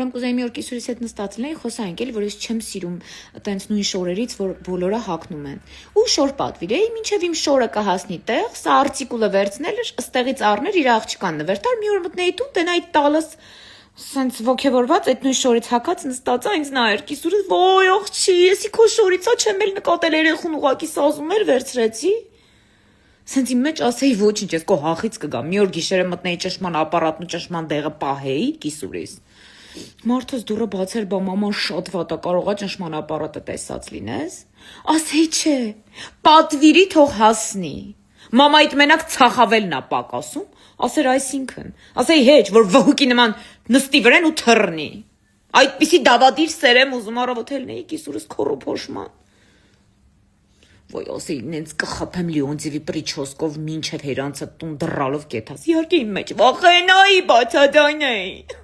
Ուրեմն կուզեի մի օր կիսուրիս հետ նստած լինեի, խոսայինք էլի, որ ես չեմ սիրում տենց նույն շորերից, որ բոլորը հագնում են։ Ու շոր պատվիրեի, մինչև իմ շորը կհասնի տեղ, սա արցիկուլը վերցնել, ըստեղից առներ իր աղջկան նվերտար, մի օր մտնեի տուն, տենայի տալս սենց ոգևորված այդ նույն շորից հագած նստածա ինձ նայեր կիսուրս, ոյ աղջի, եսի քո շորիցա չեմ էլ նկատել երեխուն ուղակի սազում էր վերցրեցի։ Սենց իմ մեջ ասեի ոչինչ, ես քո հախից կգամ, մի օր գիշերը մտնեի ճշման ապարատն ու ճշման դեղը պահեի կիսուրիս։ Մարդս դուրը բացեր, բա մաման շատ վատ է, կարողա ճնշման ապարատը տեսած լինես։ Ասեի չէ, պատվիրի թող հասնի։ Մամայիդ մենակ ցախավելն է պակասում, ասեր այսինքն, ասեի հեչ, որ վհուկի նման նստի վրեն ու թռնի։ Այդպիսի դավադիր սերեմ ուզում առավոտելնեի կիսուրս քորո փոշման։ Ոյ ասեի նենց կխփեմ Լեոնտիևի պրիչոսկով մինչև հերանցը տուն դռալով կեթաս։ Իհարկե իմ մեջ վախենայի, բացադայնեի։